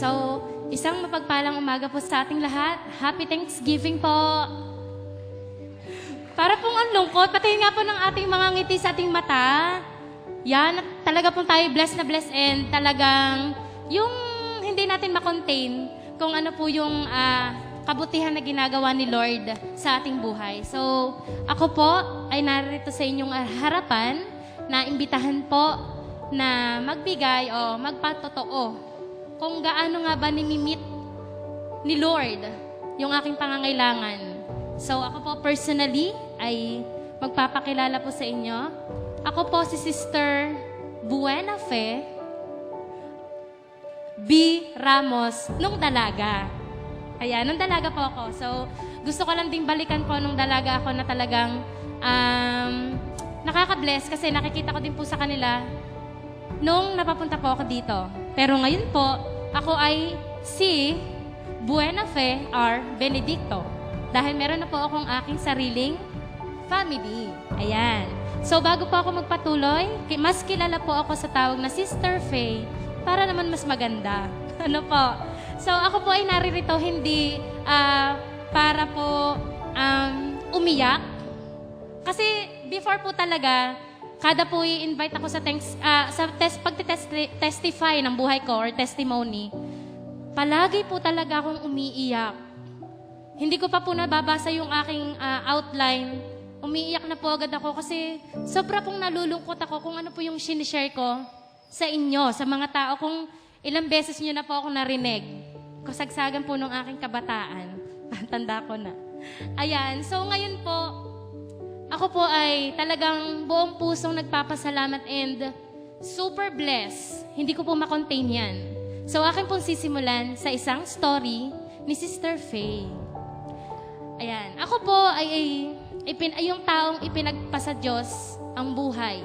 So, isang mapagpalang umaga po sa ating lahat. Happy Thanksgiving po! Para pong ang lungkot, pati nga po ng ating mga ngiti sa ating mata. Yan, talaga pong tayo blessed na blessed and talagang yung hindi natin makontain kung ano po yung kabutihan na ginagawa ni Lord sa ating buhay. So, ako po ay narito sa inyong harapan na imbitahan po na magbigay o magpatotoo kung gaano nga ba nimimit ni Lord yung aking pangangailangan. So, ako po personally ay magpapakilala po sa inyo. Ako po si Sister Buena Fe B. Ramos nung dalaga. Ayan, nung dalaga po ako. So, gusto ko lang ding balikan po nung dalaga ako na talagang nakaka-bless kasi nakikita ko din po sa kanila nung napapunta po ako dito. Pero ngayon po, ako ay si Buena Fe R. Benedicto. Dahil meron na po akong aking sariling family. Ayan. So, bago po ako magpatuloy, mas kilala po ako sa tawag na Sister Faye para naman mas maganda. Ano po? So, ako po ay naririto hindi para po umiyak. Kasi before po talaga, kada po i-invite ako sa pagtitestify ng buhay ko or testimony, palagi po talaga akong umiiyak. Hindi ko pa po nababasa yung aking outline. Umiiyak na po agad ako kasi sobra pong nalulungkot ako kung ano po yung sinishare ko sa inyo, sa mga tao. Kung ilang beses nyo na po ako narinig. Kasagsagan po ng aking kabataan. Tanda ko na. Ayan, so ngayon po, ako po ay talagang buong pusong nagpapasalamat and super blessed. Hindi ko po makontain yan. So akin pong sisimulan sa isang story ni Sister Faye. Ayan, ako po ay yung taong ipinagpasa Diyos ang buhay.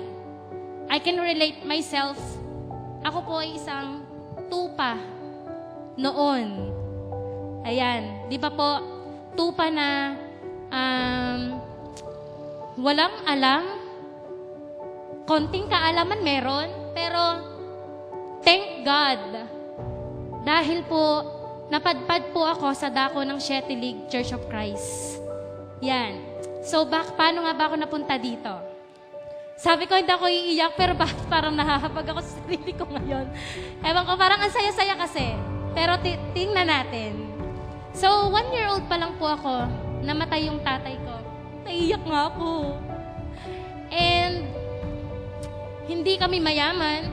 I can relate myself. Ako po ay isang tupa noon. Ayan, di ba po, tupa na walang alam, konting kaalaman meron, pero thank God. Dahil po, napadpad po ako sa dako ng Shetty League Church of Christ. Yan. So, paano nga ba ako napunta dito? Sabi ko, hindi ako iiyak, pero parang nahahabag ako sa sarili ko ngayon. Ewan ko, parang ang saya-saya kasi. Pero tingnan natin. So, 1-year-old pa lang po ako, namatay yung tatay ko. Naiyak nga ako. And, hindi kami mayaman.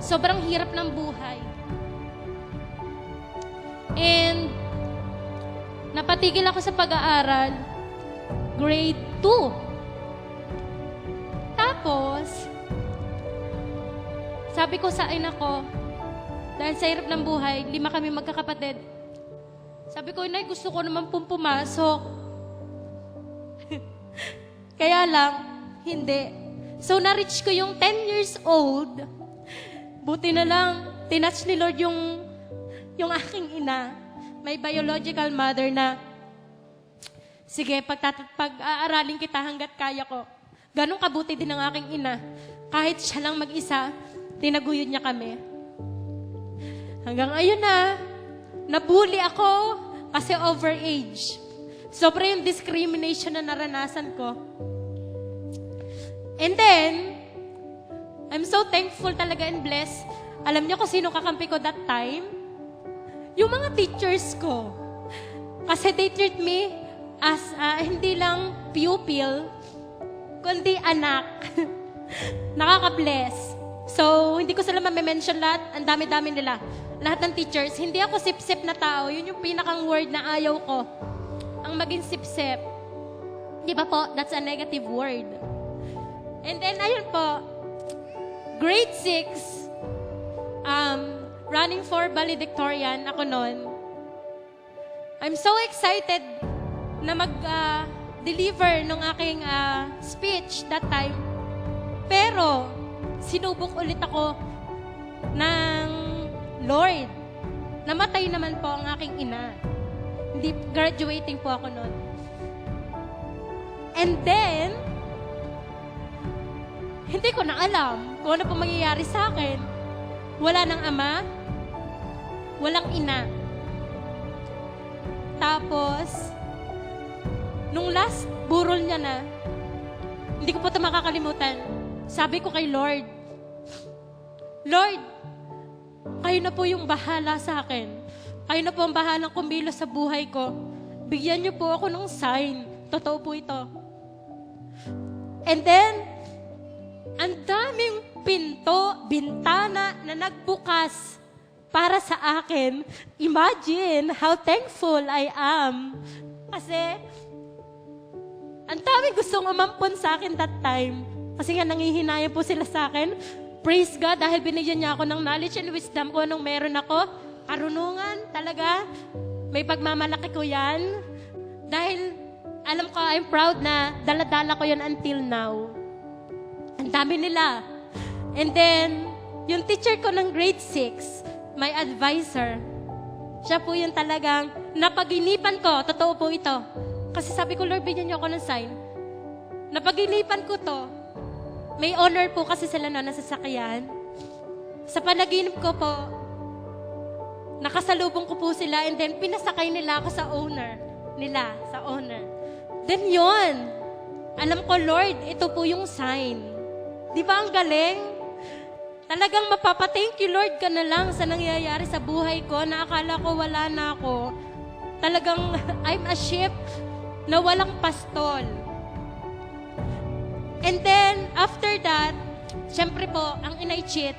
Sobrang hirap ng buhay. And, napatigil ako sa pag-aaral. Grade 2. Tapos, sabi ko sa ina ko, dahil sa hirap ng buhay, 5 kami magkakapatid. Sabi ko, Inay, gusto ko naman pong pumasok. Kaya lang, hindi. So, na-reach ko yung 10 years old. Buti na lang, tinouch ni Lord yung aking ina. May biological mother na, sige, pag-aaralin kita hanggat kaya ko. Ganong kabuti din ang aking ina. Kahit siya lang mag-isa, tinaguyod niya kami. Hanggang ayun na, nabully ako kasi overage. Sobra yung discrimination na naranasan ko. And then, I'm so thankful talaga and blessed. Alam niyo kung sino kakampi ko that time? Yung mga teachers ko. Kasi they treat me as hindi lang pupil, kundi anak. Nakaka-bless. So, hindi ko sila ma-mention lahat. Ang dami-dami nila. Lahat ng teachers. Hindi ako sip-sip na tao. Yun yung pinakang word na ayaw ko. Ang maging sip-sip. Di ba po? That's a negative word. And then, ayun po. Grade 6. Running for valedictorian. Ako noon. I'm so excited na mag-deliver ng aking speech that time. Pero, sinubok ulit ako ng Lord. Namatay naman po ang aking ina. Hindi, graduating po ako noon. And then, hindi ko na alam kung ano po mangyayari sa akin. Wala nang ama, walang ina. Tapos, nung last burol niya na, hindi ko po ito makakalimutan. Sabi ko kay Lord, Lord, kayo na po yung bahala sa akin. Kayo na po ang bahalang kumilos sa buhay ko. Bigyan niyo po ako ng sign. Totoo po ito. And then, ang daming pinto, bintana na nagbukas para sa akin. Imagine how thankful I am. Kasi, ang daming gustong umampon sa akin that time. Kasi nga nangihinayang po sila sa akin. Praise God dahil binigyan niya ako ng knowledge and wisdom kung anong meron ako. Karunungan talaga. May pagmamalaki ko yan. Dahil alam ko, I'm proud na dala-dala ko yan until now. Ang dami nila. And then, yung teacher ko ng grade 6, my advisor, siya po yung talagang napaginipan ko. Totoo po ito. Kasi sabi ko, Lord, bigyan niyo ako ng sign. Napaginipan ko to. May honor po kasi sila na nasasakyan. Sa panaginip ko po, nakasalubong ko po sila and then pinasakay nila ako sa owner. Then yon, alam ko, Lord, ito po yung sign. Di ba ang galing? Talagang mapapa-thank you, Lord, ka na lang sa nangyayari sa buhay ko na akala ko wala na ako. Talagang I'm a sheep na walang pastol. And then, after that, syempre po, ang inay cheat,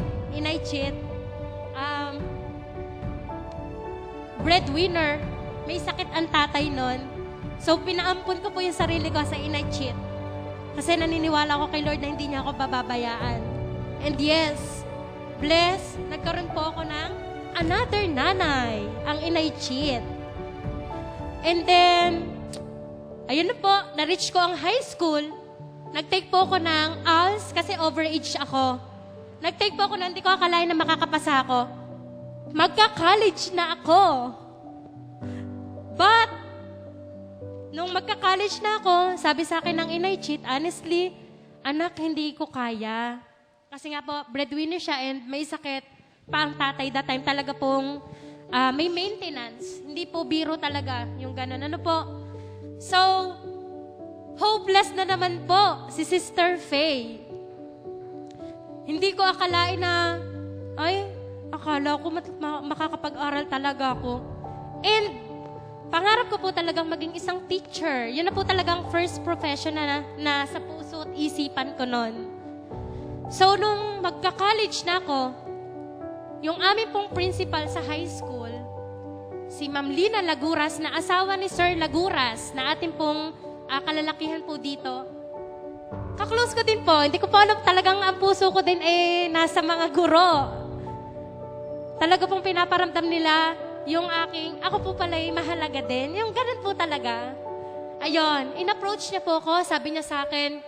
breadwinner, may sakit ang tatay nun. So, pinaampun ko po yung sarili ko sa inay cheat. Kasi naniniwala ko kay Lord na hindi niya ako bababayaan. And yes, bless, nagkaroon po ako ng another nanay, ang inay cheat. And then, ayun na po, na-reach ko ang high school. Nag-take po ako ng ALS kasi overage ako. Nag-take po ako na hindi ko akalain na makakapasa ako. Magka-college na ako. But, nung magka-college na ako, sabi sa akin ng inay cheat, honestly, anak, hindi ko kaya. Kasi nga po, breadwinner siya and may sakit pa ang tatay that time. Talaga pong may maintenance. Hindi po biro talaga yung ganun. Ano po? So, hopeless na naman po si Sister Faye. Hindi ko akalain na, akala ko makakapag-aral talaga ako. And, pangarap ko po talagang maging isang teacher. Yun na po talagang first profession na sa puso at isipan ko noon. So, nung magka-college na ako, yung aming pong principal sa high school, si Ma'am Lina Laguras, na asawa ni Sir Laguras, na ating pong kalalakihan po dito. Kaklose ko din po. Hindi ko po alam, talagang ang puso ko din nasa mga guro. Talaga pong pinaparamdam nila yung ako po pala'y mahalaga din. Yung ganun po talaga. Ayun, in-approach niya po ako. Sabi niya sa akin,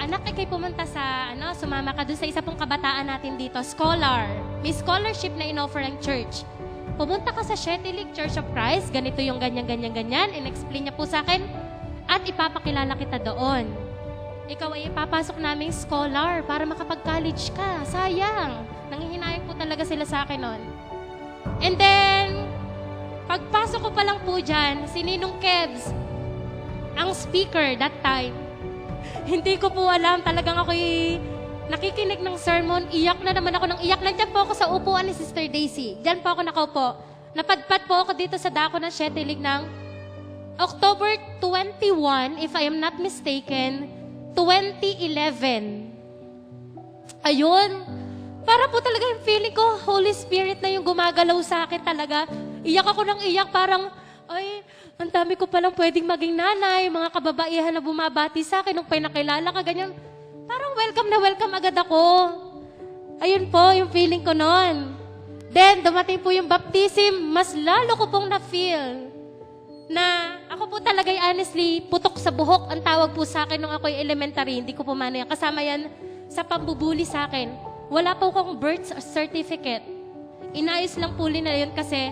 anak, kayo pumunta sa, sumama ka doon sa isa pong kabataan natin dito, scholar. May scholarship na in-offer ang church. Pumunta ka sa Shetilig Church of Christ, ganito yung ganyan. In-explain niya po sa akin, at ipapakilala kita doon. Ikaw ay ipapasok naming scholar para makapag-college ka. Sayang. Nangihinayang po talaga sila sa akin noon. And then, pagpasok ko pa lang po dyan, si Ninong Kebs, ang speaker that time. Hindi ko po alam, talagang ako'y nakikinig ng sermon, iyak na naman ako ng iyak. Nandiyan po ako sa upuan ni Sister Daisy. Diyan po ako nakaupo. Napadpad po ako dito sa dako ng Shetilig ng October 21, if I am not mistaken, 2011. Ayun. Para po talaga yung feeling ko, Holy Spirit na yung gumagalaw sa akin talaga. Iyak ako ng iyak, parang, ang dami ko palang pwedeng maging nanay, mga kababaihan na bumabati sa akin nung pinakilala ka, ganyan. Parang welcome na welcome agad ako. Ayun po, yung feeling ko noon. Then, dumating po yung baptism, mas lalo ko pong na-feel na ako po talaga honestly, putok sa buhok ang tawag po sa akin nung ako'y elementary. Hindi ko po mano yan. Kasama yan sa pambubuli sa akin. Wala po akong birth certificate. Inayos lang po nila yun kasi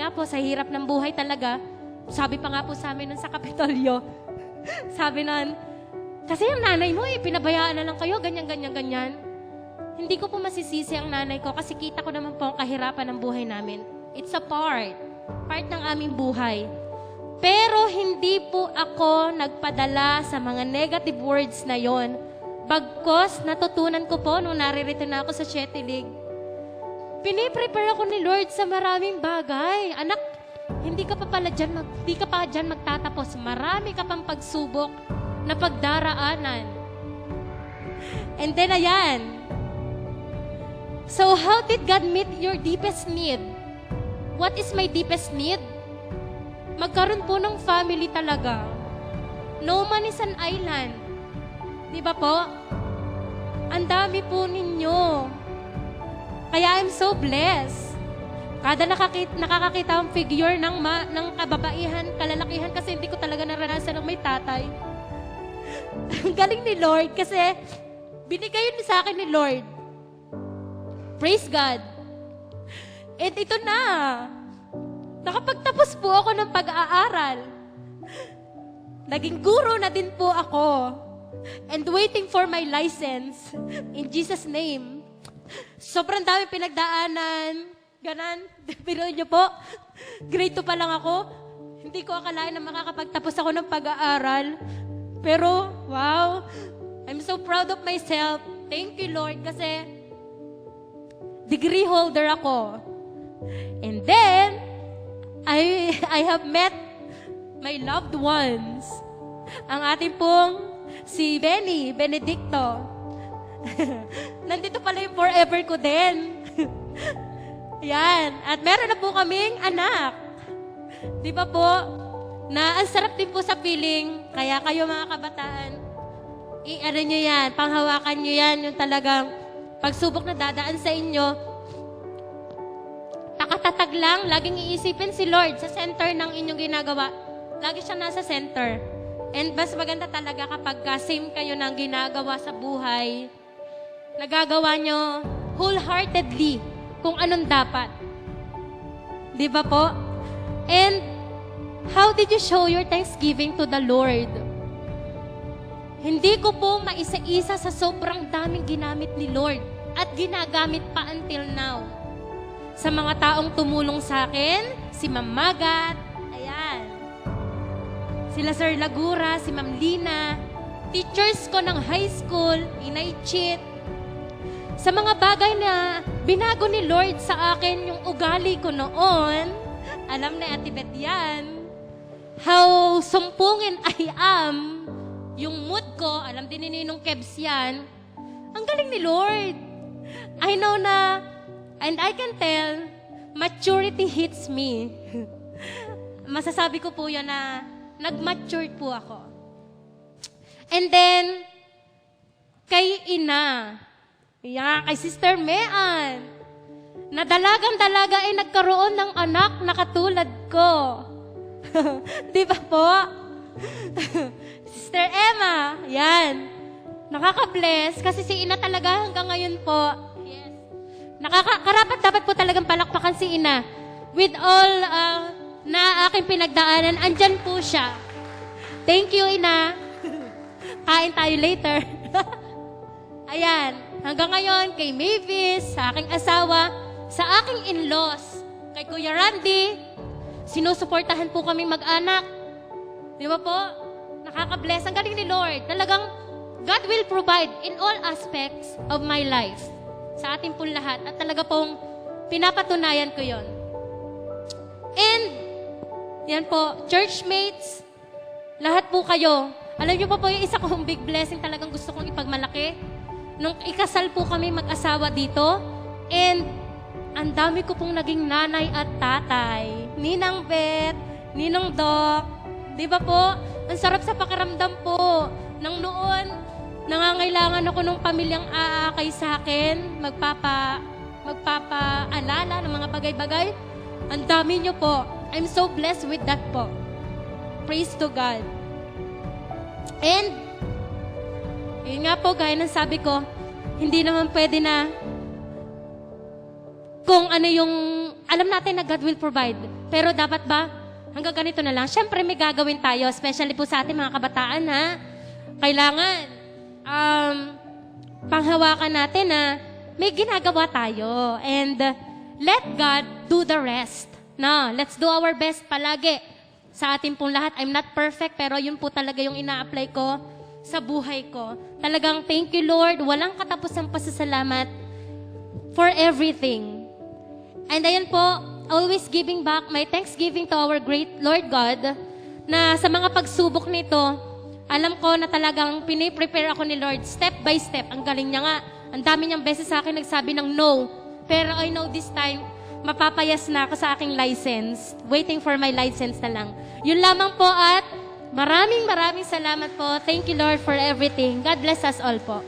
nga po, sa hirap ng buhay talaga, sabi pa nga po sa amin nun sa Kapitolyo, sabi nun, kasi yung nanay mo pinabayaan na lang kayo, ganyan. hindi ko po masisisi ang nanay ko kasi kita ko naman po ang kahirapan ng buhay namin. It's a part ng aming buhay. Pero hindi po ako nagpadala sa mga negative words na yon. Bagkos, natutunan ko po nung naririto na ako sa Siete League. Piniprepare ako ni Lord sa maraming bagay. Anak, hindi ka pa dyan magtatapos. Marami ka pang pagsubok na pagdaraanan. And then ayan. So how did God meet your deepest need? What is my deepest need? Magkaroon po ng family talaga. No man is an island. Di ba po? Ang dami po ninyo. Kaya I'm so blessed. Kada nakakakita ang figure ng kababaihan, kalalakihan, kasi hindi ko talaga naranasan ng may tatay. Ang galing ni Lord kasi binigay yun sa akin ni Lord. Praise God. At ito na. Nakapagtapos po ako ng pag-aaral. Naging guro na din po ako. And waiting for my license. In Jesus' name. Sobrang dami pinagdaanan. Ganon. Biruin niyo po. Grade 2 pa lang ako. Hindi ko akalain na makakapagtapos ako ng pag-aaral. Pero, wow. I'm so proud of myself. Thank you, Lord. Kasi, degree holder ako. And then, I have met my loved ones. Ang ating pong si Benedicto. Nandito pala yung forever ko din. Yan. At meron na po kaming anak. Di ba po? Na ang sarap din po sa feeling. Kaya kayo mga kabataan, i-ano nyo yan, panghawakan nyo yan, yung talagang pagsubok na dadaan sa inyo. Nakatatag lang, laging iisipin si Lord sa center ng inyong ginagawa. Lagi siya nasa center. And mas maganda talaga kapag same kayo ng ginagawa sa buhay, nagagawa nyo wholeheartedly kung anong dapat. Di ba po? And how did you show your thanksgiving to the Lord? Hindi ko po maisa-isa sa sobrang daming ginamit ni Lord at ginagamit pa until now. Sa mga taong tumulong sa akin, si Ma'am Magat, ayan. Sila Sir Lagura, si Ma'am Lina, teachers ko ng high school, Inay Chit. Sa mga bagay na binago ni Lord sa akin yung ugali ko noon, alam na Ate Beth yan, how sumpungin I am, yung mood ko, alam din ni Ninong Kebs yan, ang galing ni Lord. I know na, and I can tell, maturity hits me. Masasabi ko po yun na nag-matured po ako. And then, kay Ina, kay Sister Mean, na dalagang-dalaga ay nagkaroon ng anak na katulad ko. Di ba po? Sister Emma, yan. Nakaka-bless kasi si Ina talaga hanggang ngayon po. Yes. Karapat dapat po talagang palakpakan si Ina. With all na aking pinagdaanan, andyan po siya. Thank you, Ina. Kain tayo later. Ayan. Hanggang ngayon, kay Mavis, sa aking asawa, sa aking in-laws, kay Kuya Randy, sinusuportahan po kami mag-anak. Di ba po? Nakaka-bless. Ang galing ni Lord. Talagang God will provide in all aspects of my life. Sa ating pong lahat. At talaga pong pinapatunayan ko yon. And, yan po, churchmates, lahat po kayo. Alam niyo po yung isa kong big blessing talagang gusto kong ipagmalaki. Nung ikasal po kami mag-asawa dito, and ang dami ko pong naging nanay at tatay. Ninang Beth, Ninong Doc, di ba po? Ang sarap sa pakiramdam po. Nang noon, nangangailangan ako ng pamilyang aakay sa akin, magpapaalala ng mga bagay-bagay. Ang dami niyo po. I'm so blessed with that po. Praise to God. And, yun nga po, gaya ng sabi ko, hindi naman pwede na kung ano yung, alam natin na God will provide. Pero dapat ba, hanggang ganito na lang? Siyempre may gagawin tayo, especially po sa ating mga kabataan, ha? Kailangan, panghawakan natin na may ginagawa tayo. And let God do the rest. No, let's do our best palagi sa atin pong lahat. I'm not perfect, pero yun po talaga yung ina-apply ko sa buhay ko. Talagang thank you, Lord. Walang katapusang pasasalamat for everything. And ayan po, always giving back my thanksgiving to our great Lord God na sa mga pagsubok nito, alam ko na talagang piniprepare ako ni Lord step by step. Ang galing niya nga. Ang dami niyang beses sa akin nagsabi ng no. Pero I know this time, mapapayas na ako sa aking license. Waiting for my license na lang. Yun lamang po at maraming salamat po. Thank you, Lord, for everything. God bless us all po.